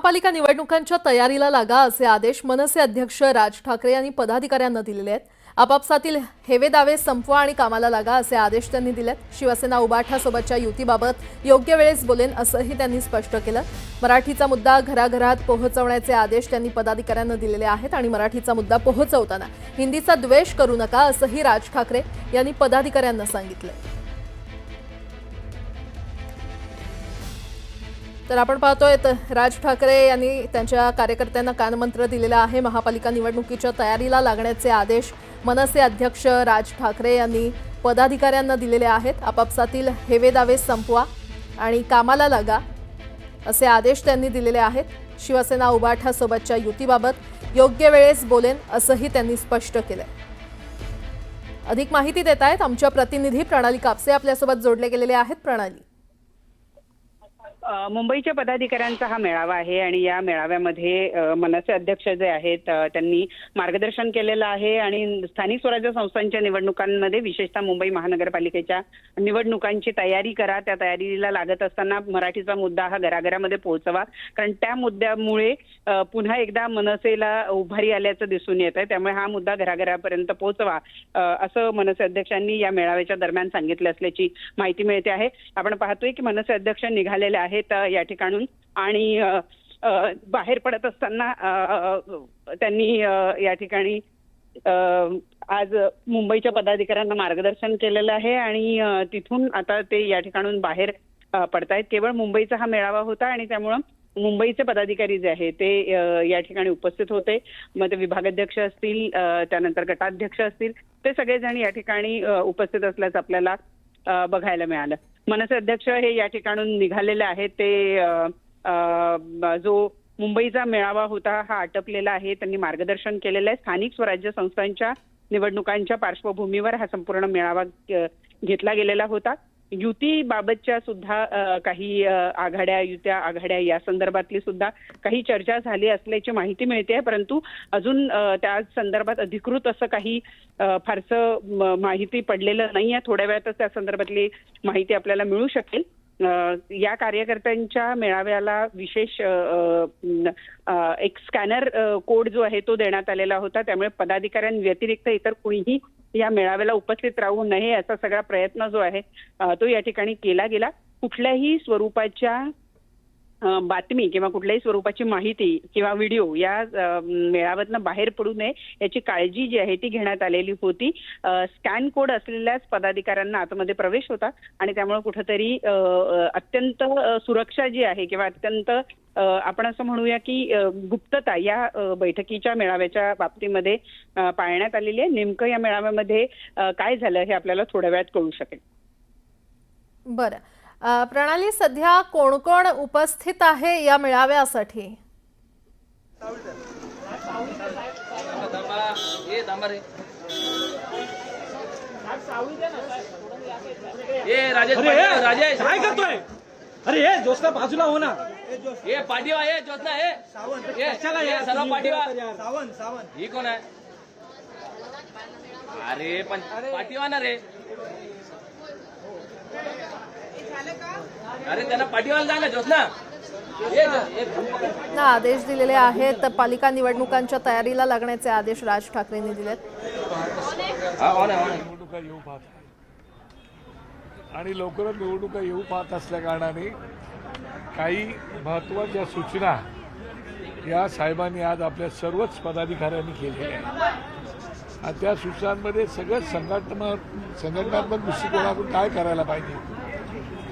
महापालिका निवडणुकांच्या तयारीला लागा असे आदेश मनसे अध्यक्ष राज ठाकरे यांनी पदाधिकाऱ्यांना दिलेले आहेत। आपापसातील हेवेदावे संपवा आणि कामाला लागा असे आदेश त्यांनी दिलेत। शिवसेना उबाठासोबतच्या युतीबाबत योग्य वेळेस बोलेन असंही त्यांनी स्पष्ट केलं। मराठीचा मुद्दा घराघरात पोहोचवण्याचे आदेश त्यांनी पदाधिकाऱ्यांना दिलेले आहेत आणि मराठीचा मुद्दा पोहोचवताना हिंदीचा द्वेष करू नका असंही राज ठाकरे यांनी पदाधिकाऱ्यांना सांगितलं। तर आपण पाहतोय राज ठाकरे यांनी त्यांच्या कार्यकर्त्यांना कानमंत्र दिलेला आहे। महापालिका निवडणुकीच्या तयारीला लागण्याचे आदेश मनसे अध्यक्ष राज ठाकरे यांनी पदाधिकाऱ्यांना दिलेले आहेत। आपापसातील हेवेदावे संपवा आणि कामाला लागा असे आदेश त्यांनी दिलेले आहेत। शिवसेना उबाठासोबतच्या युतीबाबत योग्य वेळेस बोलेन असंही त्यांनी स्पष्ट केलंय। अधिक माहिती देत आहेत आमच्या प्रतिनिधी प्रणाली कापसे आपल्यासोबत जोडले गेलेले आहेत। प्रणाली, मुंबईच्या पदाधिकाऱ्यांचा हा मेळावा आहे आणि या मेळाव्यामध्ये मनसे अध्यक्ष जे आहेत त्यांनी मार्गदर्शन केलेलं आहे आणि स्थानिक स्वराज्य संस्थांच्या निवडणुकांमध्ये विशेषतः मुंबई महानगरपालिकेच्या निवडणुकांची तयारी करा। त्या तयारीला लागत असताना मराठीचा मुद्दा हा घराघरामध्ये पोहोचवा, कारण त्या मुद्द्यामुळे पुन्हा एकदा मनसेला उभारी आल्याचं दिसून येत आहे। त्यामुळे हा मुद्दा घराघरापर्यंत पोहोचवा असं मनसे अध्यक्षांनी या मेळाव्याच्या दरम्यान सांगितलं असल्याची माहिती मिळते आहे। आपण पाहतोय की मनसे अध्यक्ष निघालेले आहेत या ठिकाणून आणि बाहेर पडत असताना त्यांनी या ठिकाणी आज मुंबईच्या पदाधिकाऱ्यांना मार्गदर्शन केलेलं आहे आणि तिथून आता ते या ठिकाणून बाहेर पडतायत। केवळ मुंबईचा हा मेळावा होता आणि त्यामुळं मुंबईचे पदाधिकारी जे आहेत ते या ठिकाणी उपस्थित होते। मग ते विभागाध्यक्ष असतील, त्यानंतर गटाध्यक्ष असतील, ते सगळेजण या ठिकाणी उपस्थित असल्याचं आपल्याला बघायला मिळालं। मनसे अध्यक्ष हे या ठिकाणून निघालेले आहेत। ते जो मुंबईचा मेळावा होता हा आटपलेला आहे, त्यांनी मार्गदर्शन केलेलं आहे। स्थानिक स्वराज्य संस्थांच्या निवडणुकांच्या पार्श्वभूमीवर हा संपूर्ण मेळावा घेतला गेलेला होता। युतीबाबतच्या सुद्धा काही आघाड्या या संदर्भातली सुद्धा काही चर्चा झाली असल्याची माहिती मिळते, परंतु अजून त्या संदर्भात अधिकृत असं काही फारसं माहिती पडलेलं नाहीये। थोड्या वेळातच त्या संदर्भातली माहिती आपल्याला मिळू शकेल। या कार्यकर्त्यांच्या मेळाव्याला विशेष एक स्कॅनर कोड जो आहे तो देण्यात आलेला होता, त्यामुळे पदाधिकाऱ्यांव्यतिरिक्त इतर कुणीही या मेळाव्याला उपस्थित राहू नये असा सगळा प्रयत्न जो आहे तो या ठिकाणी केला गेला। कुठल्याही स्वरूपाच्या बातमी किंवा कुठल्याही स्वरूपाची माहिती किंवा व्हिडिओ या मेळाव्यातनं बाहेर पडू नये याची काळजी जी आहे ती घेण्यात आलेली होती। स्कॅन कोड असलेल्याच पदाधिकाऱ्यांना आतमध्ये प्रवेश होता आणि त्यामुळे कुठेतरी अत्यंत सुरक्षा जी आहे किंवा अत्यंत आपण असं म्हणूया की गुप्तता या बैठकीच्या मेळाव्याच्या बाबतीमध्ये पाळण्यात आलेली आहे। नेमकं या मेळाव्यामध्ये काय झालं हे आपल्याला थोड्या वेळात कळू शकेल। बरं प्रणाली, सध्या कोण कोण उपस्थित आहे या मेळाव्यासाठी? राजेश काय करतोय? अरे हे जोसना बाजूला हो ना। ये पाटीवा, ये जोसना, ये सावंत, ये सर्व पाटीवा। सावंत ही कोण आहे? अरे पण पाटीवा ना रे। अरे त्यांना पाठीवायला जा ना जोसना। आदेश दिलेले आहेत। पालिका निवडणुकांच्या तयारीला लागण्याचे आदेश राज ठाकरेंनी दिलेत। निवडणुका येऊ पाहत आणि लवकरच निवडणुका येऊ पाहत असल्या कारणाने काही महत्त्वाच्या सूचना या साहेबांनी आज आपल्या सर्वच पदाधिकाऱ्यांनी केलेल्या आहेत आणि त्या सूचनांमध्ये सगळं संघटनात्मक दृष्टिकोनातून काय करायला पाहिजे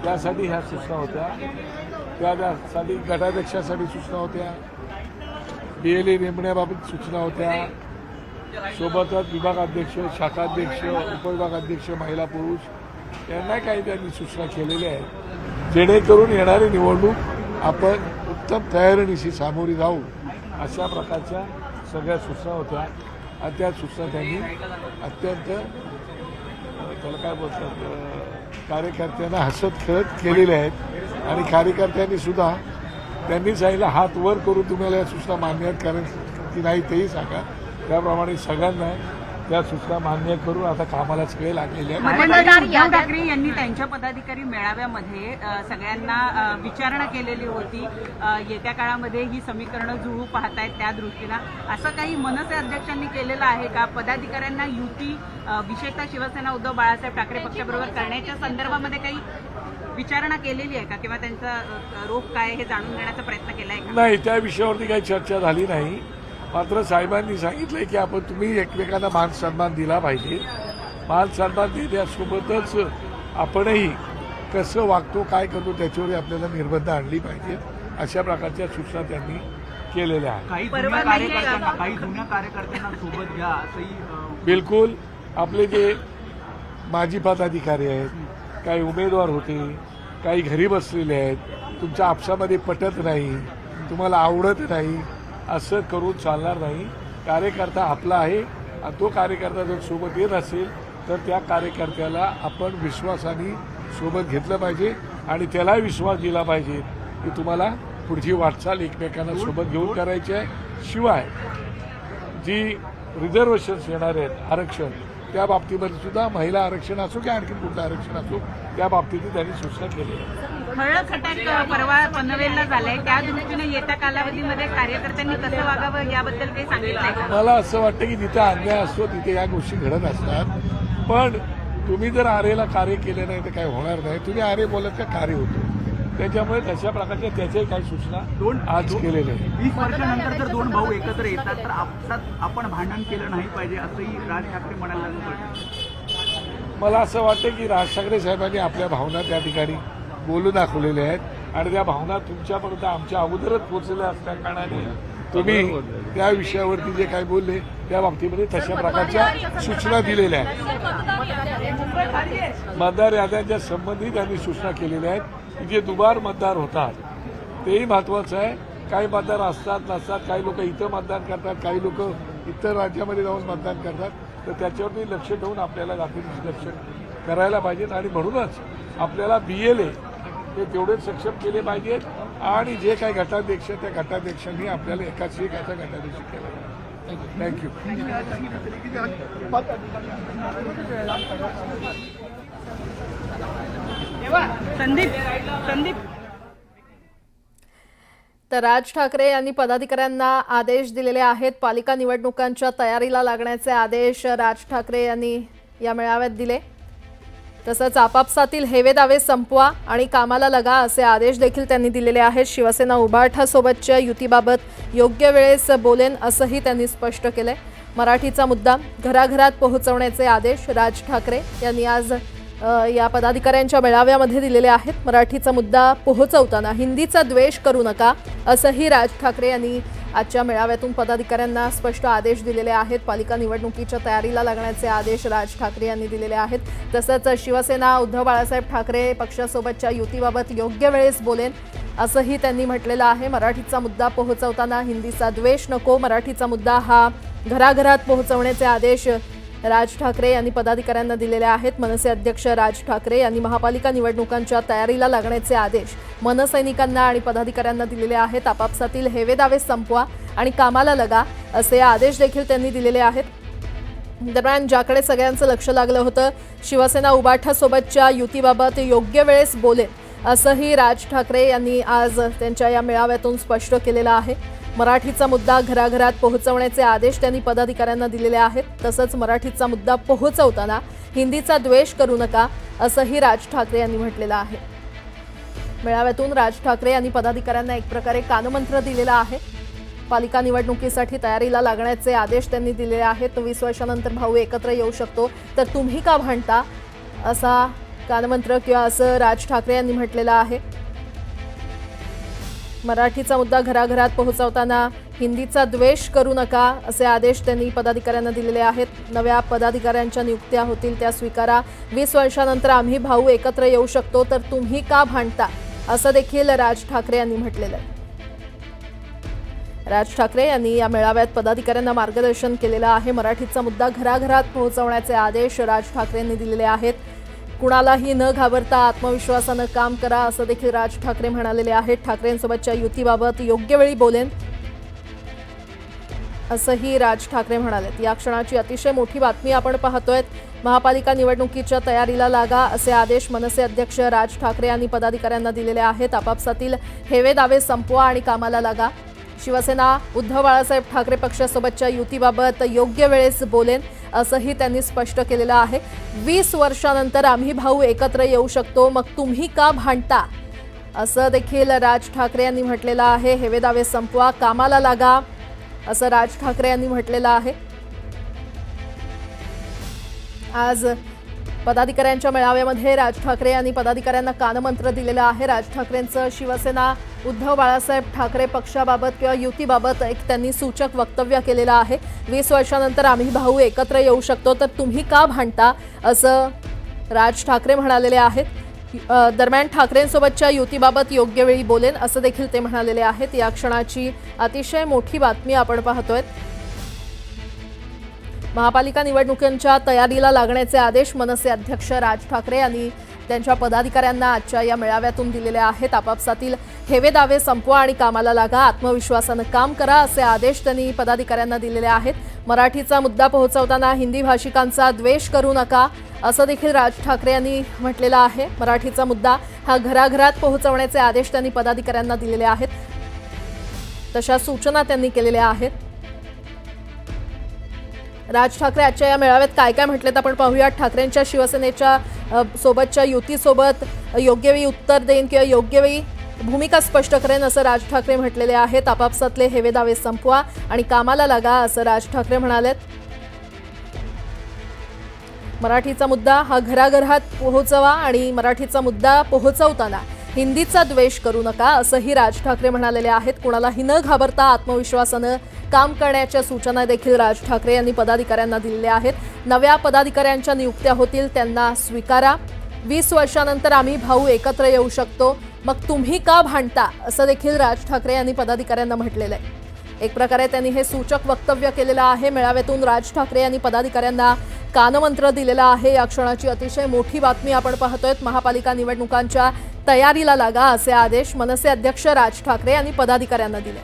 त्यासाठी ह्या सूचना होत्या। त्यासाठी गटाध्यक्षासाठी सूचना होत्या, BLA नेमण्याबाबत सूचना होत्या, सोबतच विभागाध्यक्ष, शाखाध्यक्ष, उपविभागाध्यक्ष, महिला पुरुष यांना काही त्यांनी सूचना केलेल्या आहेत, जेणेकरून येणारी निवडणूक आपण उत्तम तयारीनिशी सामोरी जाऊ अशा प्रकारच्या सगळ्या सूचना होत्या आणि त्या सूचना त्यांनी अत्यंत त्याला काय बोलतात कार्यकर्त्यांना हसत खेळत केलेले आहेत आणि कार्यकर्त्यांनी सुद्धा त्यांनी सांगितलं हात वर करून तुम्हाला या सूचना मान्य आहेत कारण की नाही तेही सांगा, त्याप्रमाणे सगळ्यांना त्या सूचना मान्य करून आता कामालाच वेळ लागलेली आहे. उद्धव ठाकरे यांनी त्यांच्या पदाधिकारी मेळाव्यामध्ये सगळ्यांना विचारणा केलेली होती. येत्या काळामध्ये ही समीकरणं जुळू पाहतायत त्या दृष्टीनं असं काही मनसे अध्यक्षांनी केलेलं आहे का? पदाधिकाऱ्यांना युती विशेषतः शिवसेना उद्धव बाळासाहेब ठाकरे पक्षाबरोबर करण्याच्या संदर्भामध्ये काही विचारणा केलेली आहे का किंवा त्यांचा रोख काय हे जाणून घेण्याचा प्रयत्न केलाय का? नाही, त्या विषयावरती काही चर्चा झाली नाही. मात्र साहेबांनी सांगितलंय की आपण तुम्ही एकमेकांना मान सन्मान दिला पाहिजे. मान सन्मान देण्यासोबतच आपणही कसं वागतो काय करतो त्याच्यावर आपल्याला निर्बंध आणली पाहिजे. अशा प्रकारच्या सूचना त्यांनी केलेल्या आहेत. काही जुन्या कार्यकर्त्यांना सोबत घ्या असंही बिलकुल. आपले जे माजी पदाधिकारी आहेत, काही उमेदवार होते, काही घरी बसलेले आहेत, तुमच्या आपसामध्ये पटत नाही, तुम्हाला आवडत नाही, असं करून चालणार नाही. कार्यकर्ता आपला आहे आणि तो कार्यकर्ता जर सोबत येत असेल तर त्या कार्यकर्त्याला आपण विश्वासाने सोबत घेतलं पाहिजे आणि त्यालाही विश्वास दिला पाहिजे की तुम्हाला पुढची वाटचाल एकमेकांना सोबत घेऊन करायची आहे. शिवाय जी रिझर्वेशन्स येणार आहेत, आरक्षण, त्या बाबतीमध्ये सुद्धा महिला आरक्षण असो की आणखी कुठलं आरक्षण असो त्या बाबतीत त्यांनी सूचना केली आहे. ठळक अटॅक परवा पनवेलला झालाय, त्या दृष्टीने येत्या कालावधीमध्ये कार्यकर्त्यांनी कसं वागावं याबद्दल काही सांगितलंय का? मला असं वाटतं की जिथे अन्याय असतो तिथे या गोष्टी घडत असतात. पण तुम्ही जर आरेला कार्य केले नाही तर काय होणार नाही. तुम्ही आरे बोलत का कार्य होतो. त्याच्यामुळे तशा प्रकारच्या त्याच्याही काही सूचना आज केलेल्या आहेत. 20 वर्षानंतर जर दोन भाऊ एकत्र येतात तर आपसात आपण भांडण केलं नाही पाहिजे असंही राज ठाकरे म्हणाले. मला असं वाटतं की राज ठाकरे साहेबांनी आपल्या भावना त्या ठिकाणी बोलून दाखवलेल्या आहेत आणि त्या भावना तुमच्यापर्यंत आमच्या अगोदरच पोहोचलेल्या असल्या कारणाने तुम्ही त्या विषयावरती जे काही बोलले त्या बाबतीमध्ये तशा प्रकारच्या सूचना दिलेल्या आहेत. मतदार याद्यांच्या संबंधी त्यांनी सूचना केलेल्या आहेत की जे दुबार मतदार होतात तेही महत्त्वाचं आहे. काही मतदार असतात नसतात, काही लोक इथं मतदान करतात, काही लोक इतर राज्यामध्ये जाऊन मतदान करतात. तर त्याच्यावरती लक्ष ठेवून आपल्याला रात्री लक्ष करायला पाहिजेत आणि म्हणूनच आपल्याला BLA हे तेवढेच सक्षम केले पाहिजेत आणि जे काही गटाध्यक्ष त्या गटाध्यक्षांनी आपल्याला एकाच एक असा गटाध्यक्ष केला. थँक्यू. संदीप तर राज ठाकरे यांनी पदाधिकाऱ्यांना आदेश दिलेले आहेत. पालिका निवडणुकांच्या तयारीला लागण्याचे आदेश राज ठाकरे यांनी या मेळाव्यात दिले. तसंच आपापसातील हेवेदावे संपवा आणि कामाला लगा असे आदेश देखील त्यांनी दिलेले आहेत. शिवसेना उभाठासोबतच्या युतीबाबत योग्य वेळेस बोलेन असंही त्यांनी स्पष्ट केलंय. मराठीचा मुद्दा घराघरात पोहोचवण्याचे आदेश राज ठाकरे यांनी आज या पदाधिकाऱ्यांच्या मेळाव्यामध्ये दिलेले आहेत. मराठीचा मुद्दा पोहोचवताना हिंदीचा द्वेष करू नका असंही राज ठाकरे यांनी आजच्या मेळाव्यातून पदाधिकाऱ्यांना स्पष्ट आदेश दिलेले आहेत. पालिका निवडणुकीच्या तयारीला लागण्याचे आदेश राज ठाकरे यांनी दिलेले आहेत. तसंच शिवसेना उद्धव बाळासाहेब ठाकरे पक्षासोबतच्या युतीबाबत योग्य वेळेस बोलेन असंही त्यांनी म्हटलेलं आहे. मराठीचा मुद्दा पोहोचवताना हिंदीचा द्वेष नको, मराठीचा मुद्दा हा घराघरात पोहोचवण्याचे आदेश राज ठाकरे यांनी पदाधिकाऱ्यांना दिलेले आहेत. मनसे अध्यक्ष राज ठाकरे यांनी महापालिका निवडणुकांच्या तयारीला लागण्याचे आदेश मनसैनिकांना आणि पदाधिकाऱ्यांना दिलेले आहेत. आपापसातील हेवेदावे संपवा आणि कामाला लगा असे आदेश देखील त्यांनी दिलेले आहेत. दरम्यान ज्याकडे सगळ्यांचं लक्ष लागलं होतं, शिवसेना उभाठासोबतच्या युतीबाबत योग्य वेळेस बोलेल असंही राज ठाकरे यांनी आज त्यांच्या या मेळाव्यातून स्पष्ट केलेलं आहे. मराठीचा मुद्दा घराघरात पोहोचवण्याचे आदेश त्यांनी पदाधिकाऱ्यांना दिलेले आहेत. तसंच मराठीचा मुद्दा पोहोचवताना हिंदीचा द्वेष करू नका असंही राज ठाकरे यांनी म्हटलेलं आहे. मेळाव्यातून राज ठाकरे यांनी पदाधिकाऱ्यांना एक प्रकारे कानमंत्र दिलेला आहे. पालिका निवडणुकीसाठी तयारीला लागण्याचे आदेश त्यांनी दिलेले आहेत. 20 वर्षानंतर भाऊ एकत्र येऊ शकतो तर तुम्ही का भांडता असा कानमंत्र किंवा असं राज ठाकरे यांनी म्हटलेलं आहे. मराठीचा मुद्दा घराघरात पोहोचवताना हिंदीचा द्वेष करू नका असे आदेश त्यांनी पदाधिकाऱ्यांना दिलेले आहेत. नव्या पदाधिकाऱ्यांच्या नियुक्त्या होतील त्या स्वीकारा. 20 वर्षानंतर आम्ही भाऊ एकत्र येऊ शकतो तर तुम्ही का भांडता असं देखील राज ठाकरे यांनी म्हटलेलं आहे. राज ठाकरे यांनी या मेळाव्यात पदाधिकाऱ्यांना मार्गदर्शन केलेलं आहे. मराठीचा मुद्दा घराघरात पोहोचवण्याचे आदेश राज ठाकरे यांनी दिलेले आहेत. कुणालाही न घाबरता आत्मविश्वासानं काम करा असं देखील राज ठाकरे म्हणालेले आहेत. ठाकरेंसोबतच्या युतीबाबत योग्य वेळी बोलेन असंही राज ठाकरे म्हणालेत। या क्षणाची अतिशय मोठी बातमी आपण पाहतोय। महापालिका निवडणुकीच्या तयारीला लागा असे आदेश मनसे अध्यक्ष राज ठाकरे यांनी पदाधिकाऱ्यांना दिलेले आहेत। आपापसातील हेवे दावे संपवा आणि कामाला लागा। शिवसेना उद्धव बाळासाहेब ठाकरे पक्षासोबतच्या युतीबाबत योग्य वेळेस बोलेन असंही त्यांनी स्पष्ट केलेलं आहे। 20 वर्षानंतर आम्ही भाऊ एकत्र येऊ शकतो, मग तुम्ही का भांडता असं देखील राज ठाकरे यांनी म्हटलेलं आहे। हेवे दावे संपवा, कामाला लागा असं राज ठाकरे यांनी म्हटलेलं आहे। आज पदाधिकाऱ्यांच्या मेळाव्यामध्ये राज ठाकरे यांनी पदाधिकाऱ्यांना कानमंत्र दिलेलं आहे। राज ठाकरेंचं शिवसेना उद्धव बाळासाहेब ठाकरे पक्षाबाबत किंवा युतीबाबत एक त्यांनी सूचक वक्तव्य केलेलं आहे। 20 वर्षानंतर आम्ही भाऊ एकत्र येऊ शकतो, तर तुम्ही का भांडता असं राज ठाकरे म्हणालेले आहेत। दरम्यान ठाकरेंसोबतच्या युतीबाबत योग्य वेळी बोलेन असं देखील ते म्हणालेले आहेत। या क्षणाची अतिशय मोठी बातमी आपण पाहतोय। महापालिका निवडणुकांच्या तयारीला लागण्याचे आदेश मनसे अध्यक्ष राज ठाकरे यांनी त्यांच्या पदाधिकाऱ्यांना आजच्या या मेळाव्यातून दिलेले आहेत। आपापसातील हेवे दावे संपवा आणि कामाला लागा, आत्मविश्वासानं काम करा असे आदेश त्यांनी पदाधिकाऱ्यांना दिलेले आहेत। मराठीचा मुद्दा पोहोचवताना हिंदी भाषिकांचा द्वेष करू नका असं देखील राज ठाकरे यांनी म्हटलेलं आहे। मराठीचा मुद्दा हा घराघरात पोहोचवण्याचे आदेश त्यांनी पदाधिकाऱ्यांना दिलेले आहेत। तशा सूचना त्यांनी केलेल्या आहेत। राज ठाकरे आजच्या या मेळाव्यात काय काय म्हटलेत आपण पाहूया। ठाकरेंच्या शिवसेनेच्या सोबतच्या युतीसोबत योग्य वेळी उत्तर देईन किंवा योग्य वेळी भूमिका स्पष्ट करेन असं राज ठाकरे म्हटलेले आहेत। आपापसातले हेवे दावे संपवा आणि कामाला लागा असं राज ठाकरे म्हणालेत। मराठीचा मुद्दा हा घराघरात पोहोचवा आणि मराठीचा मुद्दा पोहोचवताना हिंदीचा द्वेष करू नका असंही राज ठाकरे म्हणालेले आहेत। कुणालाही न घाबरता आत्मविश्वासानं काम करण्याच्या सूचना देखील राज ठाकरे यांनी पदाधिकाऱ्यांना दिलेल्या आहेत। नव्या पदाधिकाऱ्यांच्या नियुक्त्या होतील, त्यांना स्वीकारा। 20 वर्षानंतर आम्ही भाऊ एकत्र येऊ शकतो, मग तुम्ही का भांडता असं देखील राज ठाकरे यांनी पदाधिकाऱ्यांना म्हटलेलं आहे। एक प्रकारे त्यांनी हे सूचक वक्तव्य केलेलं आहे। मेळाव्यातून राज ठाकरे यांनी पदाधिकाऱ्यांना कानमंत्र दिलेला आहे। या क्षणाची अतिशय मोठी बातमी आपण पाहतोय। महापालिका निवडणुकांच्या तयारीला लागा असे आदेश मनसे अध्यक्ष राज ठाकरे यांनी पदाधिकाऱ्यांना दिले।